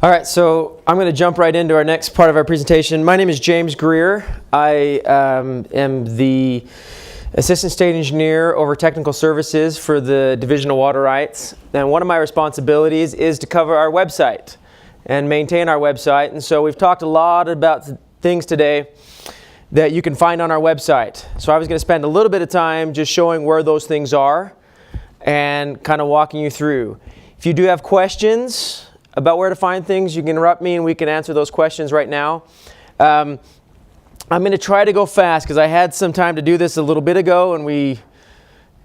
All right, so I'm going to jump right into our next part of our presentation. My name is James Greer. I am the Assistant State Engineer over Technical Services for the Division of Water Rights. And one of my responsibilities is to cover our website and maintain our website. And so we've talked a lot about things today that you can find on our website. So I was going to spend a little bit of time just showing where those things are and kind of walking you through. If you do have questions about where to find things, you can interrupt me and we can answer those questions right now. I'm going to try to go fast because I had some time to do this a little bit ago and we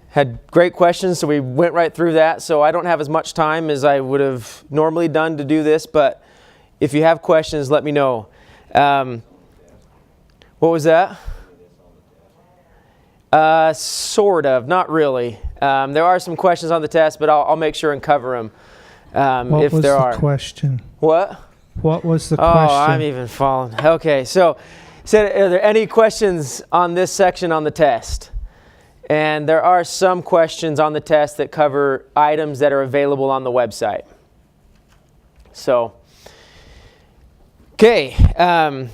had great questions, so we went right through that. So I don't have as much time as I would have normally done to do this, but if you have questions, let me know. What was that? Sort of, not really. There are some questions on the test, but I'll make sure and cover them. What was the question? What? What was the question? Oh, I'm even falling. Okay, so are there any questions on this section on the test? And there are some questions on the test that cover items that are available on the website. So, okay. Our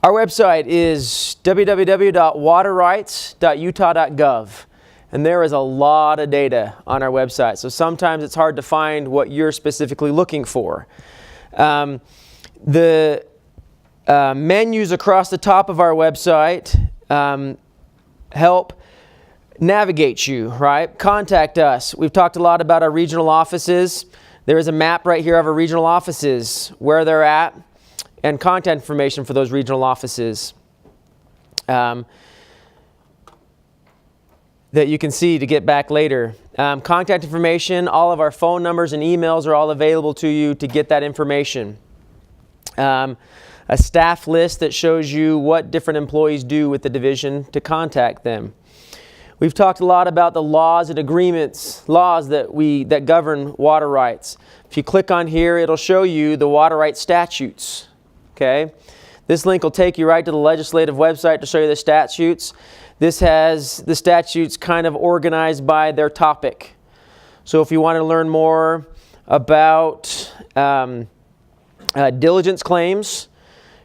website is www.waterrights.utah.gov. And there is a lot of data on our website. So sometimes it's hard to find what you're specifically looking for. The menus across the top of our website help navigate you, right? Contact us. We've talked a lot about our regional offices. There is a map right here of our regional offices, where they're at, and contact information for those regional offices. That you can see to get back later. Contact information, all of our phone numbers and emails are all available to you to get that information. A staff list that shows you what different employees do with the division to contact them. We've talked a lot about the laws and agreements, laws that govern water rights. If you click on here, it'll show you the water rights statutes. Okay? This link will take you right to the legislative website to show you the statutes. This has the statutes kind of organized by their topic. So if you want to learn more about diligence claims,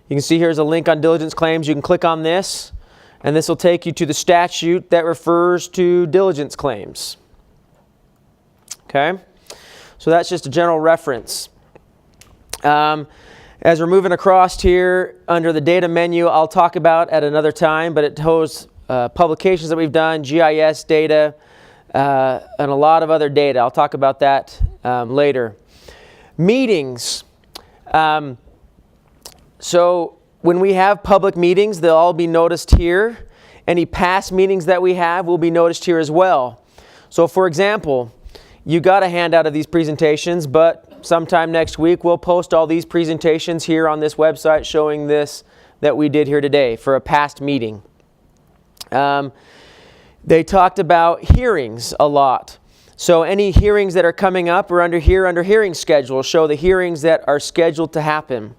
you can see here's a link on diligence claims. You can click on this, and this will take you to the statute that refers to diligence claims. Okay? So that's just a general reference. As we're moving across here under the data menu, I'll talk about at another time, but it shows publications that we've done, GIS data, and a lot of other data. I'll talk about that later. Meetings. So when we have public meetings, they'll all be noticed here. Any past meetings that we have will be noticed here as well. So for example, you got a handout of these presentations, but sometime next week we'll post all these presentations here on this website showing this that we did here today for a past meeting. They talked about hearings a lot. So any hearings that are coming up are under hearing schedule, show the hearings that are scheduled to happen.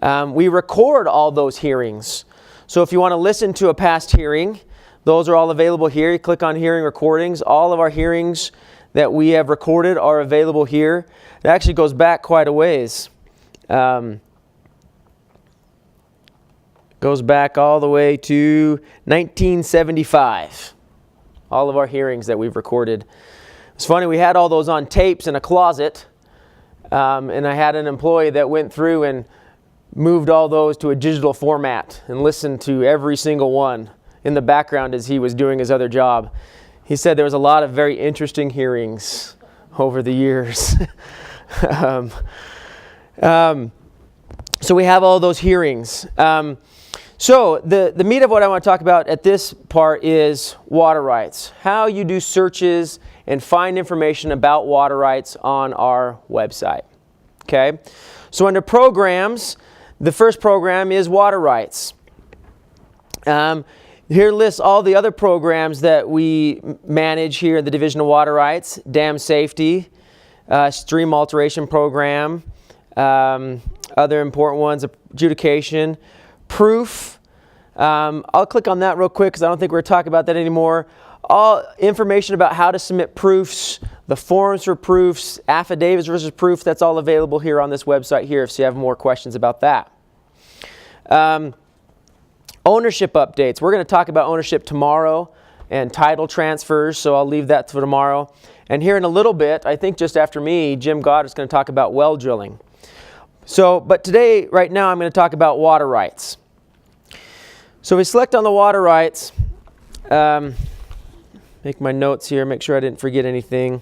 We record all those hearings. So if you want to listen to a past hearing, those are all available here. You click on hearing recordings. All of our hearings that we have recorded are available here. It actually goes back quite a ways. Goes back all the way to 1975. All of our hearings that we've recorded. It's funny, we had all those on tapes in a closet. And I had an employee that went through and moved all those to a digital format and listened to every single one in the background as he was doing his other job. He said there was a lot of very interesting hearings over the years. So we have all those hearings. So the meat of what I want to talk about at this part is water rights. How you do searches and find information about water rights on our website. Okay? So under programs, the first program is water rights. Here lists all the other programs that we manage here in the Division of Water Rights. Dam safety, stream alteration program, other important ones, adjudication, proof. I'll click on that real quick because I don't think we're talking about that anymore. all information about how to submit proofs, the forms for proofs, affidavits versus proof, that's all available here on this website here if you have more questions about that. Ownership updates. We're going to talk about ownership tomorrow and title transfers, so I'll leave that for tomorrow. And here in a little bit, I think just after me, Jim Goddard is going to talk about well drilling. So, but today, right now, I'm going to talk about water rights. So we select on the water rights. Make my notes here, make sure I didn't forget anything.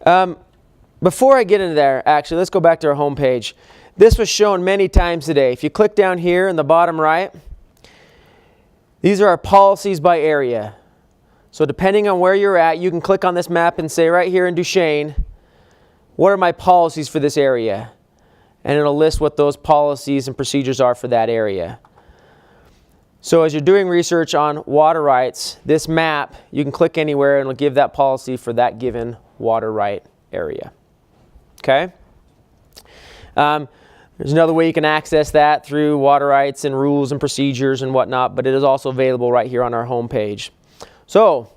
Before I get into there, actually, let's go back to our home page. This was shown many times today. If you click down here in the bottom right, these are our policies by area. So depending on where you're at, you can click on this map and say right here in Duchesne, what are my policies for this area? And it'll list what those policies and procedures are for that area. So as you're doing research on water rights, this map, you can click anywhere and it'll give that policy for that given water right area. Okay? There's another way you can access that through water rights and rules and procedures and whatnot, but it is also available right here on our home page. So,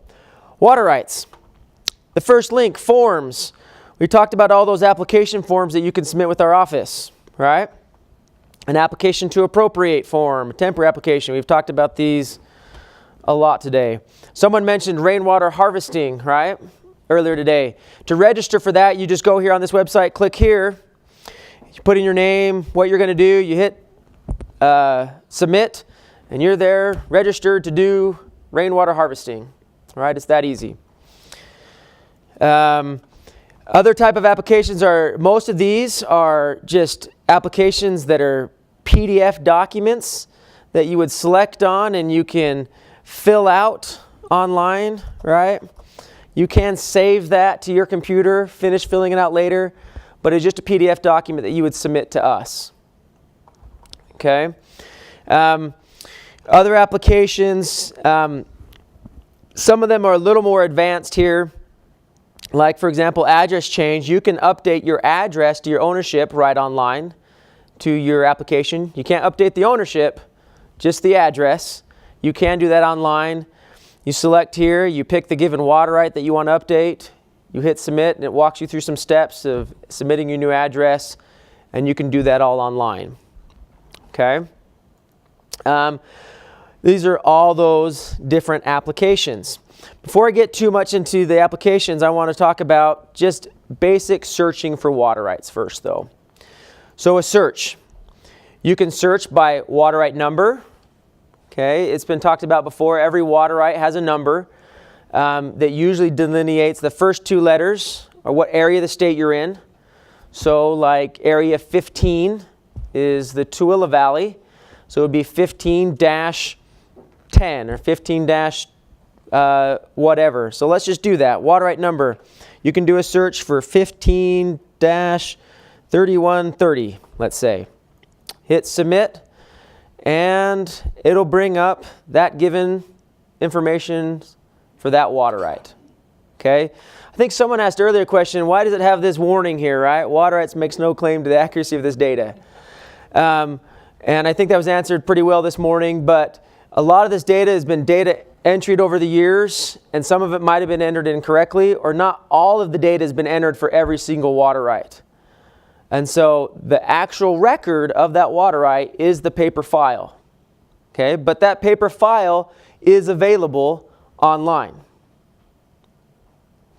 water rights. The first link, forms. We talked about all those application forms that you can submit with our office, right? An application to appropriate form, a temporary application. We've talked about these a lot today. Someone mentioned rainwater harvesting, right? Earlier today. To register for that, you just go here on this website, click here. You put in your name, what you're going to do, you hit submit, and you're there registered to do rainwater harvesting. All right, it's that easy. Other type of applications are, most of these are just applications that are PDF documents that you would select on and you can fill out online, right? You can save that to your computer, finish filling it out later, but it's just a PDF document that you would submit to us. Okay? Other applications, some of them are a little more advanced here. Like, for example, address change. You can update your address to your ownership right online to your application. You can't update the ownership, just the address. You can do that online. You select here, you pick the given water right that you want to update. You hit submit, and it walks you through some steps of submitting your new address, and you can do that all online. Okay? These are all those different applications. Before I get too much into the applications, I want to talk about just basic searching for water rights first, though. So a search. You can search by water right number. Okay, it's been talked about before. Every water right has a number that usually delineates the first two letters or what area of the state you're in. So like area 15 is the Tooele Valley. So it would be 15-10 or 15- whatever. So let's just do that. Water right number. You can do a search for 15-3130, let's say. Hit submit, and it'll bring up that given information for that water right. Okay? I think someone asked earlier a question, why does it have this warning here, right? Water rights makes no claim to the accuracy of this data. And I think that was answered pretty well this morning, but a lot of this data has been data entered over the years, and some of it might have been entered incorrectly, or not all of the data has been entered for every single water right. And so the actual record of that water right is the paper file. Okay, but that paper file is available online.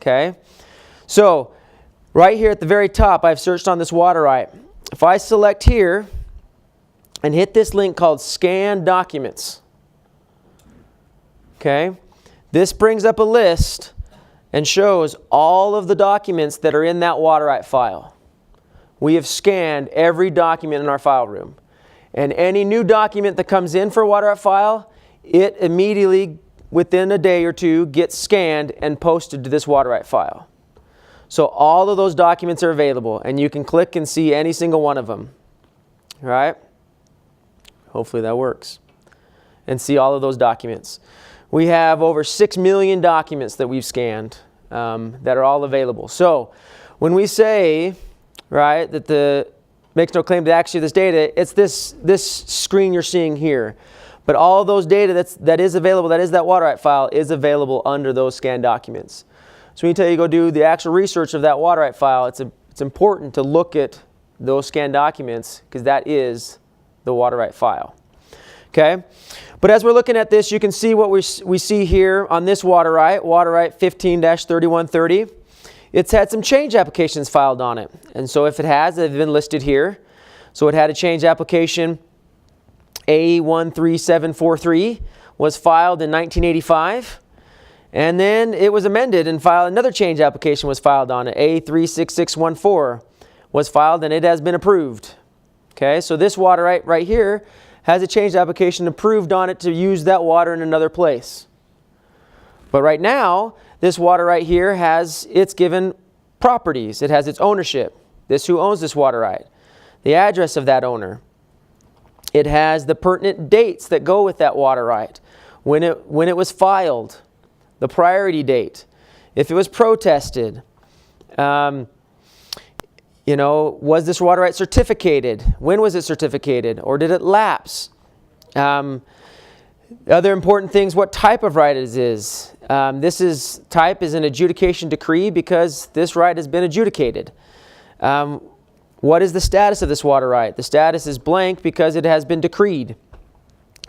Okay, so right here at the very top, I've searched on this water right. If I select here and hit this link called Scan Documents, okay, this brings up a list and shows all of the documents that are in that water right file. We have scanned every document in our file room. And any new document that comes in for a water right file, it immediately, within a day or two, gets scanned and posted to this water right file. So all of those documents are available, and you can click and see any single one of them. All right? Hopefully that works. And see all of those documents. We have over 6 million documents that we've scanned that are all available. So when we say, right, that makes no claim to the accuracy of this data, it's this screen you're seeing here. But all those data that is available, that is that water right file, is available under those scanned documents. So when you go do the actual research of that water right file, it's important to look at those scanned documents because that is the water right file. Okay? But as we're looking at this, you can see what we see here on this water right 15-3130. It's had some change applications filed on it. And so if it has, they've been listed here. So it had a change application A13743 was filed in 1985. And then it was amended and filed. Another change application was filed on it. A36614 was filed and it has been approved. Okay, so this water right here has a change application approved on it to use that water in another place. But right now, this water right here has its given properties. It has its ownership. This who owns this water right. The address of that owner. It has the pertinent dates that go with that water right. When it was filed. The priority date. If it was protested. Was this water right certificated? When was it certificated? Or did it lapse? Other important things, what type of right it is. Type is an adjudication decree because this right has been adjudicated. What is the status of this water right? The status is blank because it has been decreed.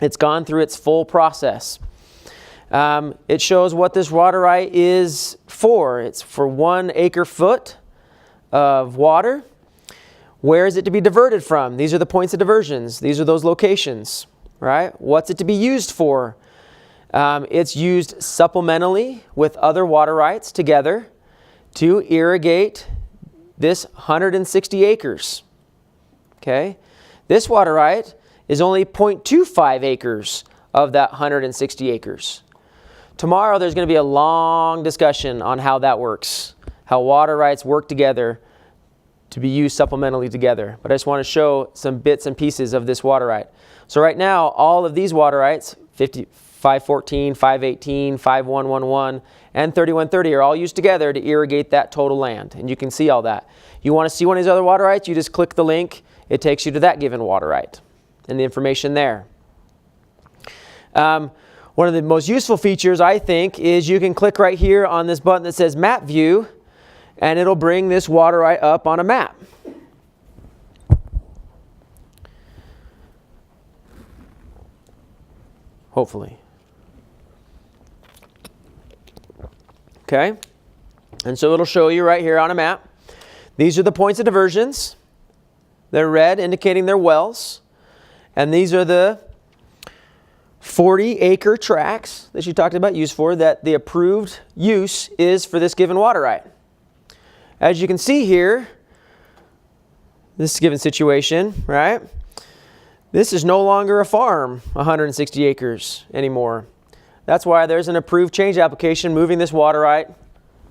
It's gone through its full process. It shows what this water right is for. It's for 1 acre-foot of water. Where is it to be diverted from? These are the points of diversions. These are those locations, right? What's it to be used for? It's used supplementally with other water rights together to irrigate this 160 acres. Okay? This water right is only 0.25 acres of that 160 acres. Tomorrow there's going to be a long discussion on how that works, how water rights work together to be used supplementally together. But I just want to show some bits and pieces of this water right. So right now, all of these water rights, 514, 518, 5111, and 3130 are all used together to irrigate that total land. And you can see all that. You want to see one of these other water rights, you just click the link. It takes you to that given water right and the information there. One of the most useful features, I think, is you can click right here on this button that says Map View, and it'll bring this water right up on a map. Hopefully. Okay? And so it'll show you right here on a map. These are the points of diversions. They're red, indicating they're wells. And these are the 40-acre tracts that you talked about use for, that the approved use is for this given water right. As you can see here, this given situation, right? This is no longer a farm, 160 acres anymore. That's why there's an approved change application moving this water right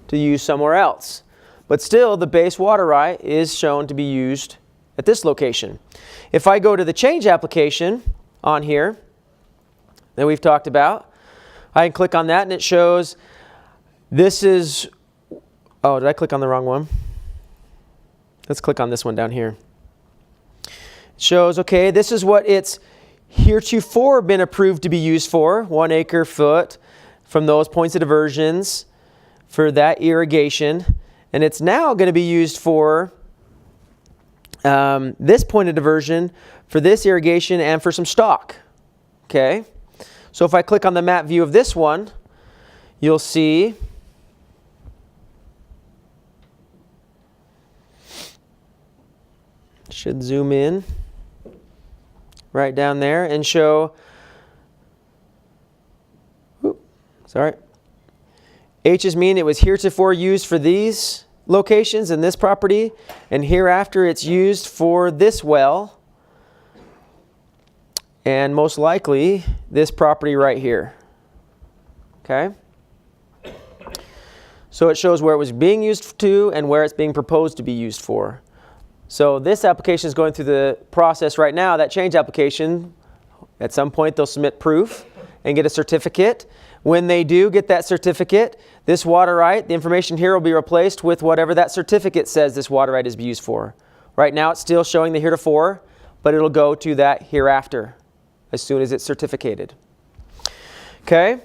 to use somewhere else. But still, the base water right is shown to be used at this location. If I go to the change application on here that we've talked about, I can click on that and it shows this is, oh, did I click on the wrong one? Let's click on this one down here. It shows, okay, this is what it's heretofore been approved to be used for, 1 acre-foot from those points of diversions for that irrigation. And it's now going to be used for this point of diversion for this irrigation and for some stock. Okay? So if I click on the map view of this one, you'll see should zoom in right down there and show, H's mean it was heretofore used for these locations in this property, and hereafter it's used for this well, and most likely this property right here. Okay? So it shows where it was being used to and where it's being proposed to be used for. So this application is going through the process right now. That change application, at some point they'll submit proof and get a certificate. When they do get that certificate, this water right, the information here will be replaced with whatever that certificate says this water right is used for. Right now it's still showing the heretofore, but it'll go to that hereafter as soon as it's certificated. Okay?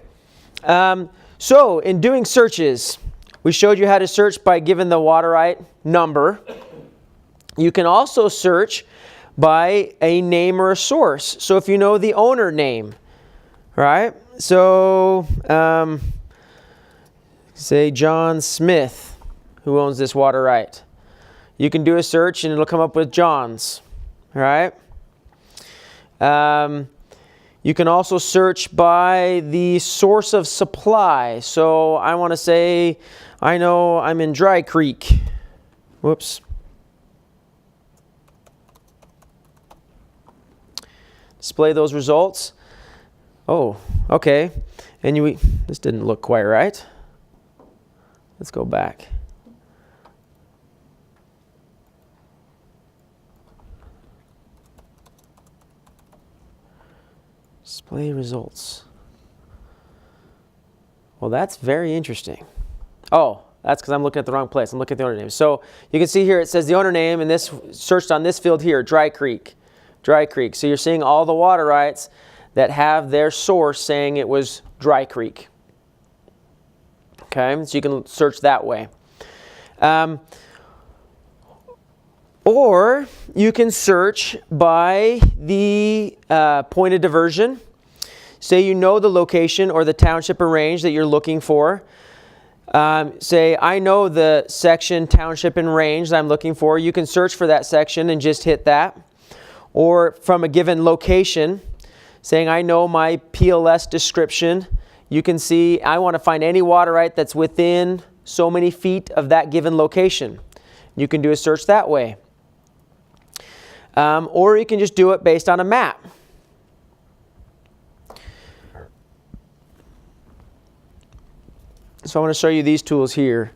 So in doing searches, we showed you how to search by giving the water right number. You can also search by a name or a source. So if you know the owner name, right? So say John Smith, who owns this water right. You can do a search and it'll come up with John's, right? You can also search by the source of supply. So I want to say, I know I'm in Dry Creek. Whoops. Display those results. Oh, okay. And this didn't look quite right. Let's go back. Display results. Well, that's very interesting. Oh, that's because I'm looking at the wrong place. I'm looking at the owner name. So you can see here it says the owner name, and this searched on this field here, Dry Creek. Dry Creek. So you're seeing all the water rights that have their source saying it was Dry Creek. Okay, so you can search that way. Or you can search by the point of diversion. Say you know the location or the township or range that you're looking for. Say I know the section, township, and range that I'm looking for. You can search for that section and just hit that. Or from a given location, saying I know my PLS description. You can see I want to find any water right that's within so many feet of that given location. You can do a search that way. Or you can just do it based on a map. So I want to show you these tools here.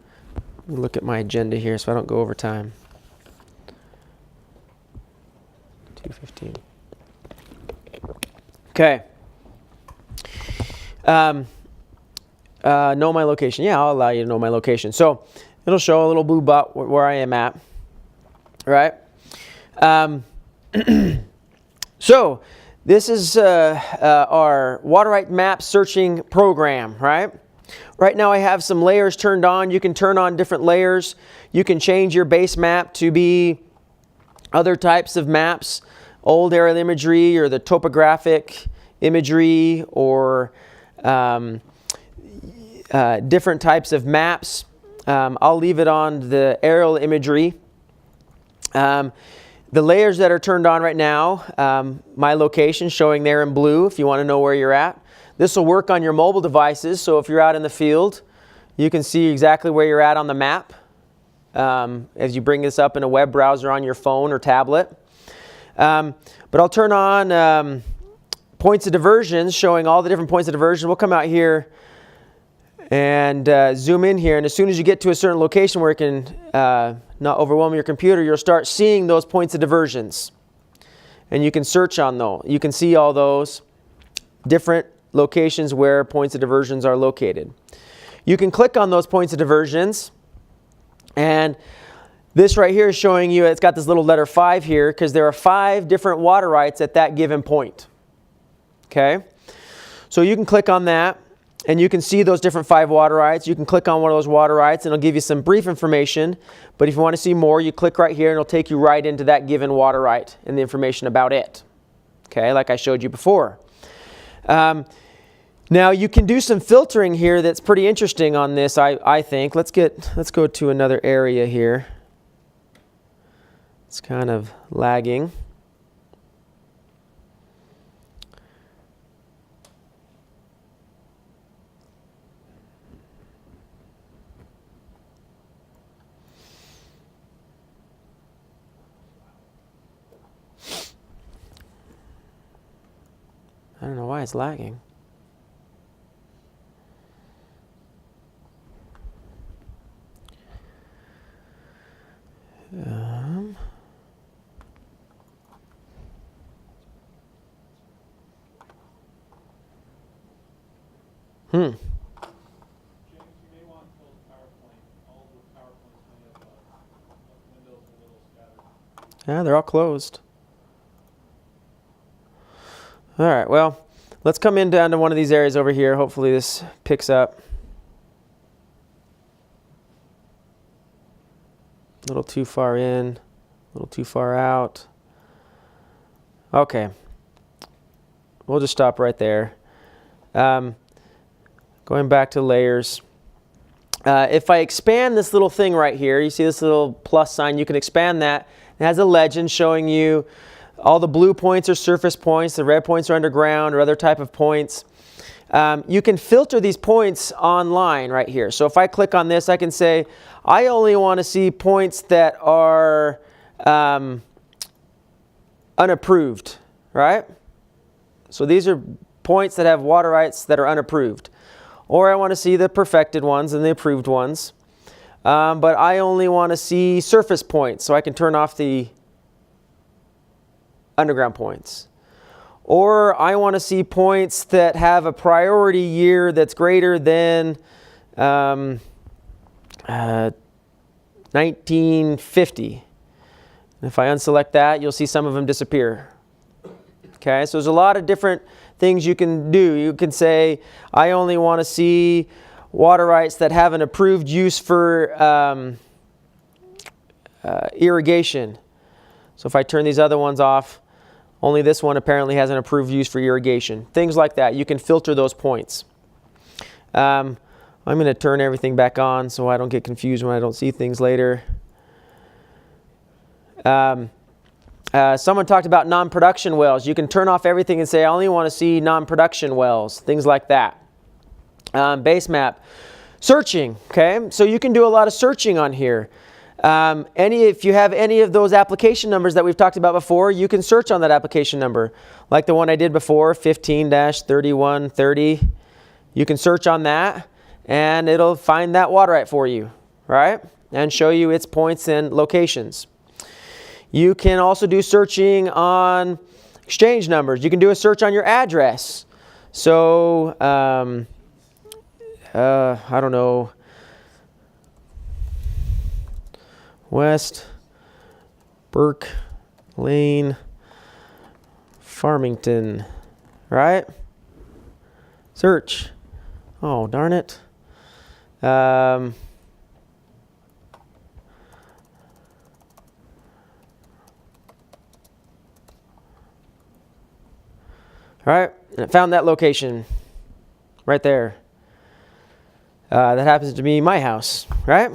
Look at my agenda here so I don't go over time. 2:15. Okay. Know my location. Yeah, I'll allow you to know my location. So it'll show a little blue dot where I am at. Right? So this is our water right map searching program, right? Right now I have some layers turned on. You can turn on different layers. You can change your base map to be other types of maps, old aerial imagery or the topographic imagery or different types of maps. I'll leave it on the aerial imagery. The layers that are turned on right now, my location showing there in blue if you want to know where you're at. This will work on your mobile devices, so if you're out in the field, you can see exactly where you're at on the map as you bring this up in a web browser on your phone or tablet. But I'll turn on points of diversion, showing all the different points of diversion. We'll come out here and zoom in here, and as soon as you get to a certain location where it can not overwhelm your computer, you'll start seeing those points of diversions. And you can search on those. You can see all those different locations where points of diversions are located. You can click on those points of diversions, and this right here is showing you, it's got this little letter 5 here because there are 5 different water rights at that given point. Okay? So you can click on that and you can see those different 5 water rights. You can click on one of those water rights and it'll give you some brief information. But if you want to see more, you click right here and it'll take you right into that given water right and the information about it. Okay, like I showed you before. Now you can do some filtering here that's pretty interesting on this, I think. Let's go to another area here. It's kind of lagging. I don't know why it's lagging. James, you may want to close PowerPoint. All the PowerPoints may have windows a little scattered. Yeah, they're all closed. All right, well, let's come in down to one of these areas over here. Hopefully this picks up. A little too far in, a little too far out. Okay, we'll just stop right there. Going back to layers. If I expand this little thing right here, you see this little plus sign, you can expand that. It has a legend showing you all the blue points are surface points, the red points are underground or other type of points. You can filter these points online right here. So if I click on this, I can say, I only want to see points that are unapproved, right? So these are points that have water rights that are unapproved. Or I want to see the perfected ones and the approved ones. But I only want to see surface points, so I can turn off the underground points. Or I want to see points that have a priority year that's greater than 1950. And if I unselect that, you'll see some of them disappear. Okay, so there's a lot of different things you can do. You can say, I only want to see water rights that have an approved use for irrigation. So if I turn these other ones off, only this one apparently has an approved use for irrigation. Things like that. You can filter those points. I'm going to turn everything back on so I don't get confused when I don't see things later. Someone talked about non-production wells. You can turn off everything and say, I only want to see non-production wells. Things like that. Base map. Searching. Okay, so you can do a lot of searching on here. If you have any of those application numbers that we've talked about before, you can search on that application number. Like the one I did before, 15-3130. You can search on that, and it'll find that water right for you, right? And show you its points and locations. You can also do searching on exchange numbers. You can do a search on your address. So, I don't know, West Burke Lane, Farmington, right? Search. Oh, darn it. All right, and I found that location right there. That happens to be my house, right?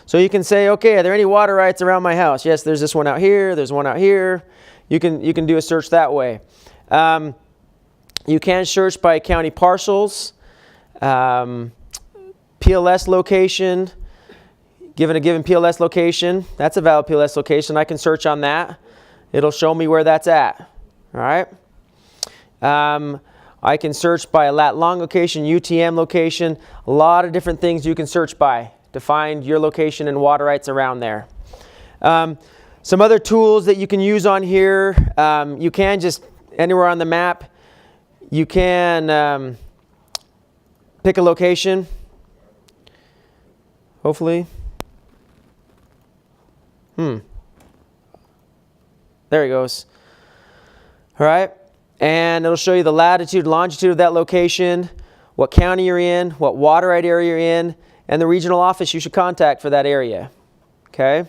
So you can say, okay, are there any water rights around my house? Yes, there's this one out here. There's one out here. You can do a search that way. You can search by county parcels, PLS location. Given a given PLS location, that's a valid PLS location. I can search on that. It'll show me where that's at. All right. I can search by a lat long location, UTM location. A lot of different things you can search by to find your location and water rights around there. Some other tools that you can use on here, you can just, anywhere on the map, you can pick a location, hopefully. There he goes. All right, and it'll show you the latitude, longitude of that location, what county you're in, what water right area you're in, and the regional office you should contact for that area. Okay.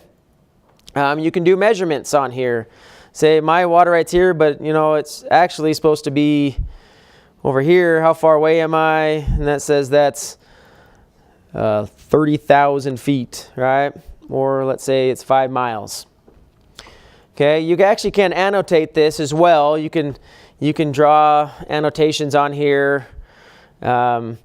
You can do measurements on here. Say my water right's here, but you know it's actually supposed to be over here. How far away am I? And that says that's 30,000 feet, right? Or let's say it's 5 miles. Okay, you actually can annotate this as well. You can draw annotations on here, you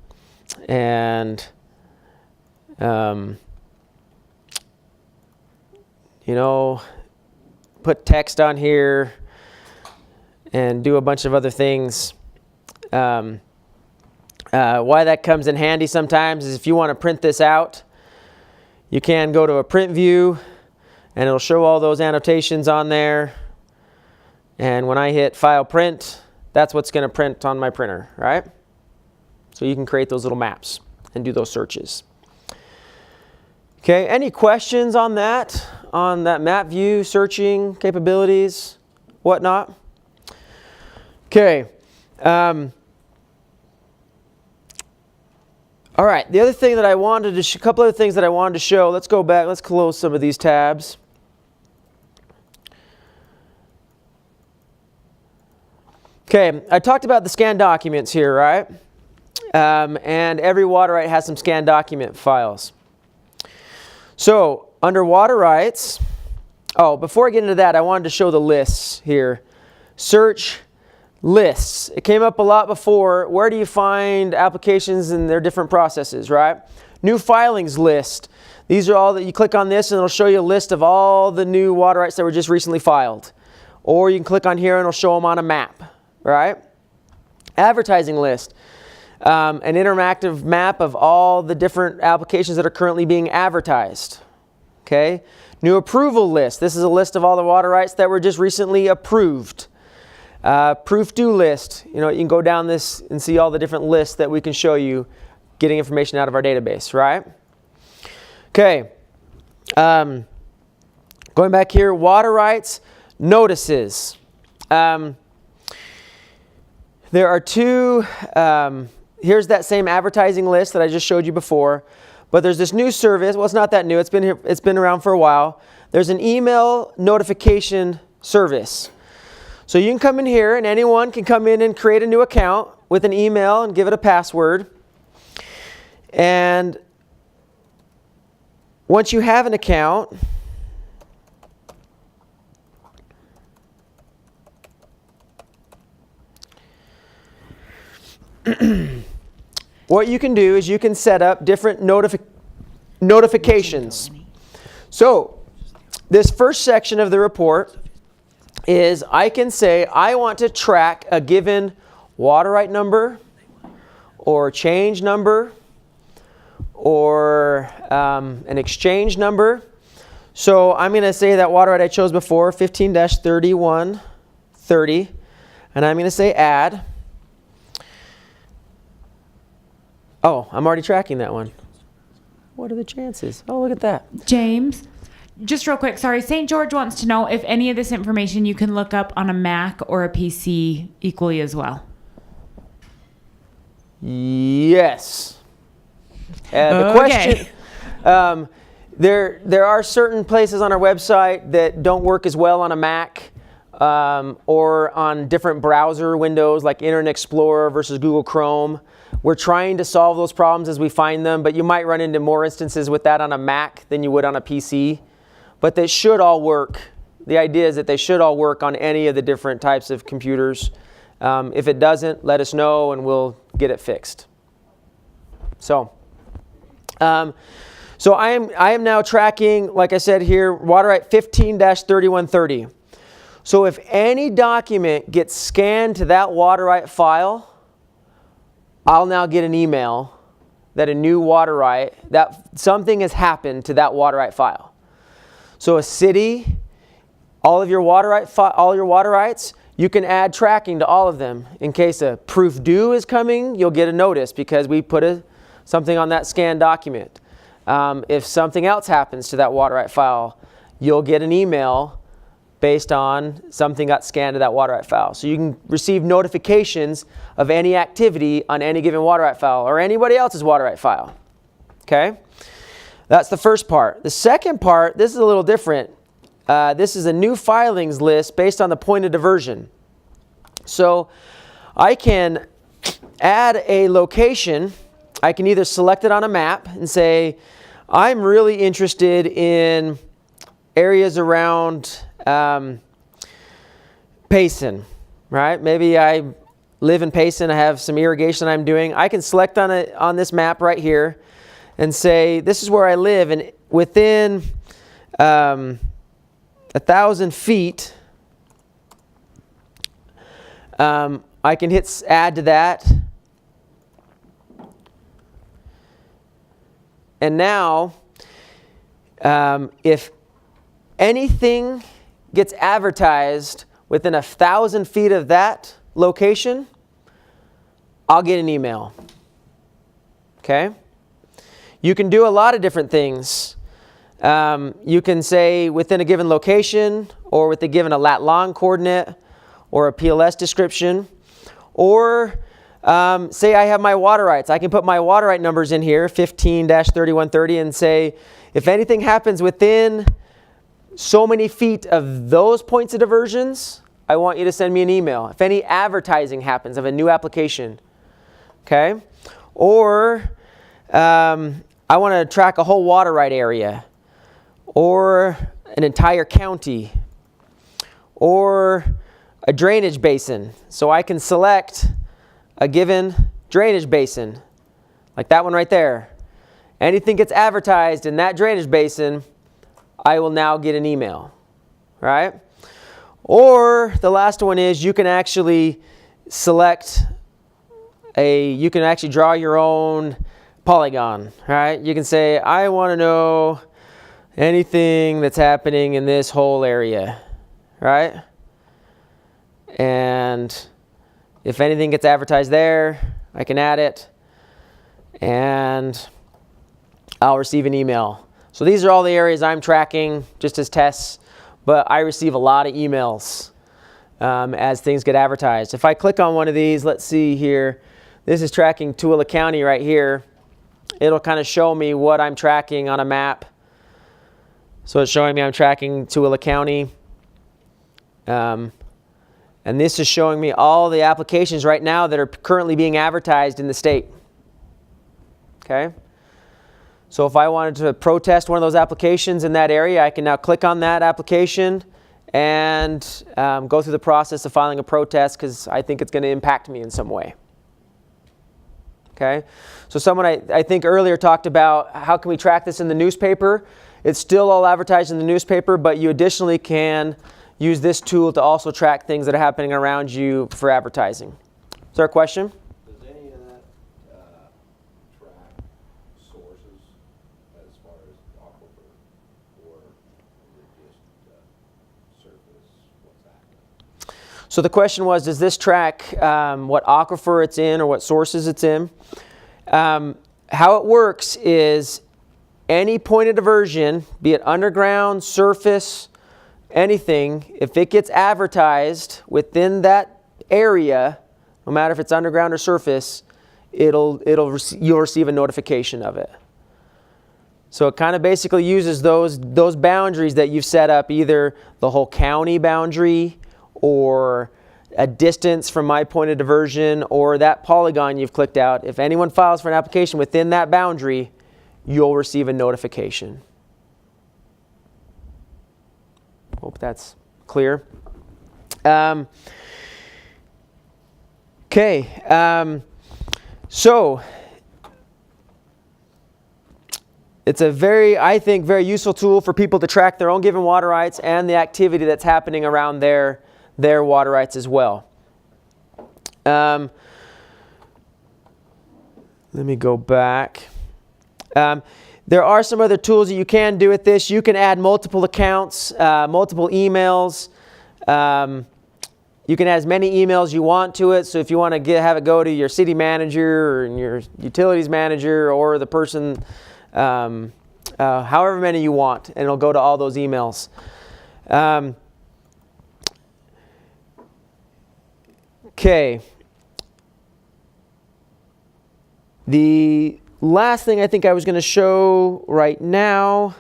know, put text on here and do a bunch of other things. Why that comes in handy sometimes is if you want to print this out, you can go to a print view and it'll show all those annotations on there. And when I hit file print, that's what's going to print on my printer, right? So you can create those little maps and do those searches. Okay, any questions on that map view, searching capabilities, whatnot? Okay. All right. The other thing that I wanted to, a couple other things that I wanted to show. Let's go back. Let's close some of these tabs. Okay. I talked about the scanned documents here, right? And every water right has some scanned document files. So under water rights, before I get into that, I wanted to show the lists here. Search lists. It came up a lot before. Where do you find applications and their different processes, right? New filings list. These are all that you click on this and it'll show you a list of all the new water rights that were just recently filed. Or you can click on here and it'll show them on a map, right? Advertising list. An interactive map of all the different applications that are currently being advertised. Okay. New approval list. This is a list of all the water rights that were just recently approved. Proof due list. You know, you can go down this and see all the different lists that we can show you getting information out of our database, right? Okay. Going back here, water rights notices. There are two, here's that same advertising list that I just showed you before, but there's this new service. Well, it's not that new. It's been around for a while. There's an email notification service. So you can come in here and anyone can come in and create a new account with an email and give it a password. And once you have an account, what you can do is you can set up different notifications. So this first section of the report is I can say I want to track a given water right number or change number or an exchange number. So I'm going to say that water right I chose before, 15-3130, and I'm going to say add. Oh, I'm already tracking that one. What are the chances? Oh, look at that. James, just real quick, sorry, St. George wants to know if any of this information you can look up on a Mac or a PC equally as well. Yes. The question, there are certain places on our website that don't work as well on a Mac or on different browser windows like Internet Explorer versus Google Chrome. We're trying to solve those problems as we find them, but you might run into more instances with that on a Mac than you would on a PC. But they should all work. The idea is that they should all work on any of the different types of computers. If it doesn't, let us know and we'll get it fixed. So I am now tracking, like I said here, water right 15-3130. So if any document gets scanned to that water right file, I'll now get an email that a new water right, that something has happened to that water right file. So a city, all your water rights, you can add tracking to all of them. In case a proof due is coming, you'll get a notice because we put something on that scanned document. If something else happens to that water right file, you'll get an email based on something got scanned to that water right file. So you can receive notifications of any activity on any given water right file or anybody else's water right file. Okay? That's the first part. The second part, this is a little different. This is a new filings list based on the point of diversion. So I can add a location. I can either select it on a map and say, I'm really interested in areas around Payson, right? Maybe I live in Payson, I have some irrigation I'm doing. I can select on this map right here and say, this is where I live, and within 1,000 feet, I can hit add to that. And now, if anything gets advertised within 1,000 feet of that location, I'll get an email. Okay? You can do a lot of different things. You can say within a given location or with a given a lat long coordinate or a PLS description. Or say I have my water rights. I can put my water right numbers in here, 15-3130, and say, if anything happens within so many feet of those points of diversions, I want you to send me an email. If any advertising happens of a new application, okay? Or I want to track a whole water right area, or an entire county, or a drainage basin. So I can select a given drainage basin, like that one right there. Anything gets advertised in that drainage basin, I will now get an email, right? Or the last one is you can actually you can actually draw your own polygon, right? You can say, I want to know anything that's happening in this whole area, right? And if anything gets advertised there, I can add it, and I'll receive an email. So these are all the areas I'm tracking just as tests, but I receive a lot of emails as things get advertised. If I click on one of these, let's see here. This is tracking Tooele County right here. It'll kind of show me what I'm tracking on a map. So it's showing me I'm tracking Tooele County. And this is showing me all the applications right now that are currently being advertised in the state. Okay? So if I wanted to protest one of those applications in that area, I can now click on that application and go through the process of filing a protest because I think it's going to impact me in some way. Okay? So someone I think earlier talked about how can we track this in the newspaper. It's still all advertised in the newspaper, but you additionally can use this tool to also track things that are happening around you for advertising. Is there a question? Does any of that track sources as far as aquifer, or is it just surface? What's happening? So the question was, does this track what aquifer it's in or what sources it's in? How it works is any point of diversion, be it underground, surface, anything, if it gets advertised within that area, no matter if it's underground or surface, you'll receive a notification of it. So it kind of basically uses those boundaries that you've set up, either the whole county boundary or a distance from my point of diversion or that polygon you've clicked out. If anyone files for an application within that boundary, you'll receive a notification. Hope that's clear. Okay. So it's a I think, very useful tool for people to track their own given water rights and the activity that's happening around their water rights as well. Let me go back. There are some other tools that you can do with this. You can add multiple accounts, multiple emails. You can add as many emails you want to it. So if you want to have it go to your city manager or your utilities manager or the person, however many you want, and it'll go to all those emails. Okay. The last thing I think I was going to show right now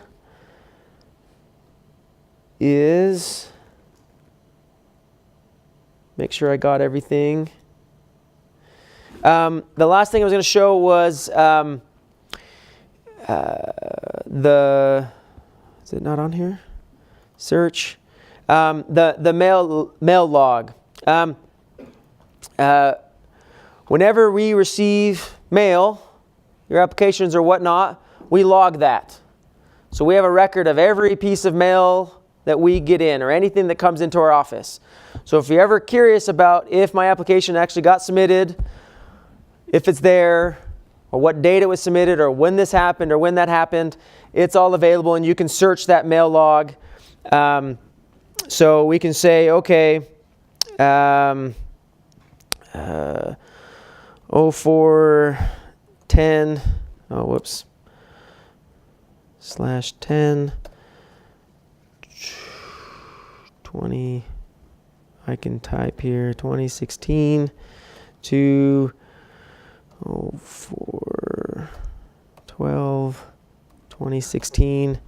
is, make sure I got everything. The last thing I was going to show was is it not on here? Search. The mail log. Whenever we receive mail, your applications or whatnot, we log that. So we have a record of every piece of mail that we get in or anything that comes into our office. So if you're ever curious about if my application actually got submitted, if it's there, or what date it was submitted, or when this happened, or when that happened, it's all available and you can search that mail log. So we can say, okay, 0410, oh whoops, /10, 20, I can type here, 2016, 2, 4, 12, 2016.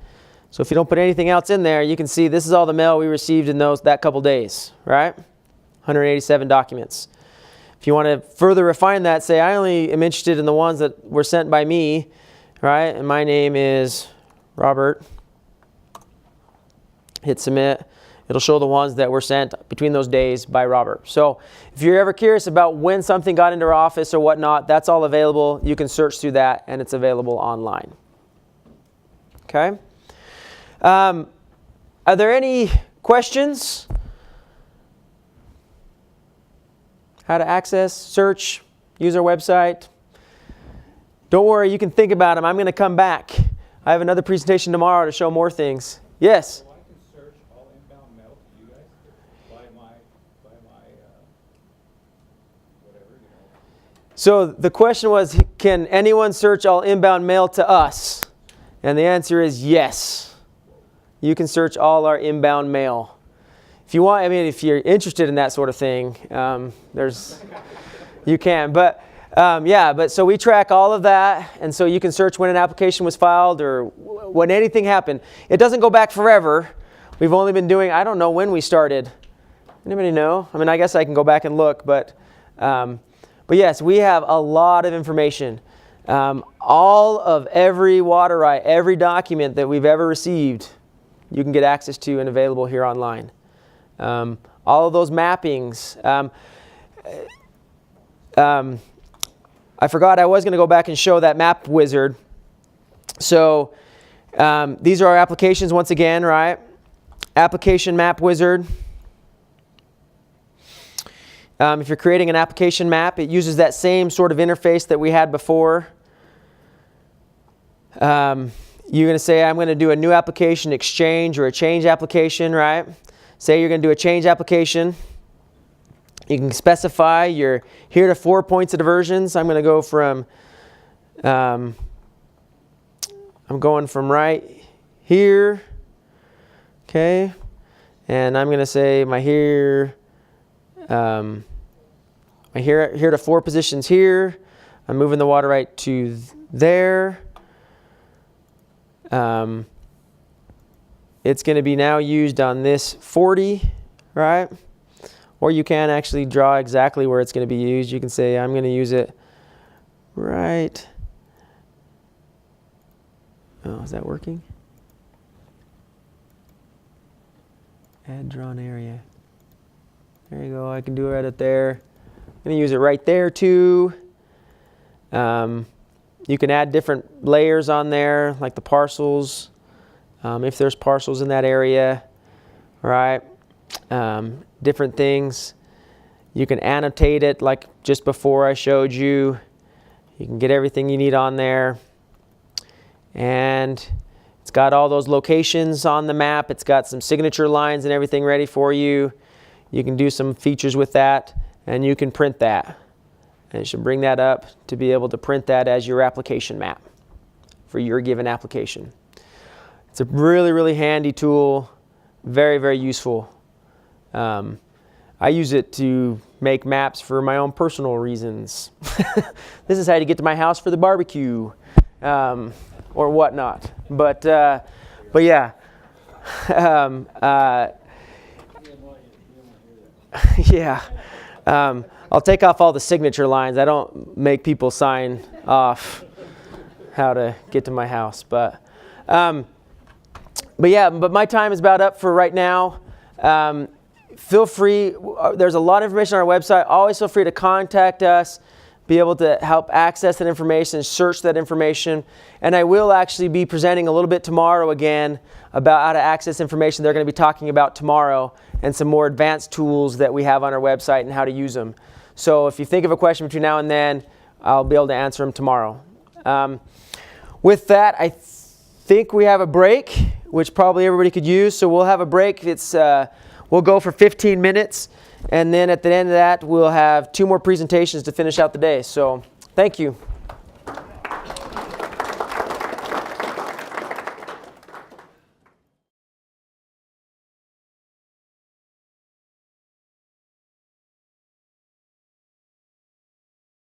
So if you don't put anything else in there, you can see this is all the mail we received in that couple days, right? 187 documents. If you want to further refine that, say I only am interested in the ones that were sent by me, right? And my name is Robert. Hit submit. It'll show the ones that were sent between those days by Robert. So if you're ever curious about when something got into our office or whatnot, that's all available. You can search through that, and it's available online. Okay? Are there any questions? How to access, search, use our website? Don't worry, you can think about them. I'm going to come back. I have another presentation tomorrow to show more things. Yes? So I can search all inbound mail to you guys by my whatever, you know. So the question was, can anyone search all inbound mail to us? And the answer is yes. You can search all our inbound mail. If you want, I mean, if you're interested in that sort of thing, you can. But yeah, but so we track all of that, and so you can search when an application was filed or when anything happened. It doesn't go back forever. We've only been doing, I don't know when we started. Anybody know? I mean, I guess I can go back and look, but yes, we have a lot of information. All of every water right, every document that we've ever received, you can get access to and available here online. All of those mappings. I forgot I was going to go back and show that map wizard. So these are our applications once again, right? Application map wizard. If you're creating an application map, it uses that same sort of interface that we had before. You're going to say, I'm going to do a new application exchange or a change application, right? Say you're going to do a change application. You can specify your heretofore points of diversions. I'm going to go from, I'm going from right here, okay? And I'm going to say my heretofore positions here. I'm moving the water right to there. It's going to be now used on this 40, right? Or you can actually draw exactly where it's going to be used. You can say, I'm going to use it right. Oh, is that working? Add drawn area. There you go. I can do it right up there. I'm going to use it right there too. You can add different layers on there, like the parcels, if there's parcels in that area, right? Different things. You can annotate it like just before I showed you. You can get everything you need on there. And it's got all those locations on the map. It's got some signature lines and everything ready for you. You can do some features with that, and you can print that. And you should bring that up to be able to print that as your application map for your given application. It's a really, really handy tool. Very, very useful. I use it to make maps for my own personal reasons. This is how to get to my house for the barbecue, or whatnot. But yeah. Yeah. I'll take off all the signature lines. I don't make people sign off how to get to my house. But yeah, but my time is about up for right now. Feel free, there's a lot of information on our website. Always feel free to contact us, be able to help access that information, search that information. And I will actually be presenting a little bit tomorrow again about how to access information they're going to be talking about tomorrow, and some more advanced tools that we have on our website and how to use them. So if you think of a question between now and then, I'll be able to answer them tomorrow. With that, I think we have a break, which probably everybody could use. So we'll have a break. We'll go for 15 minutes. And then at the end of that, we'll have 2 more presentations to finish out the day. So thank you.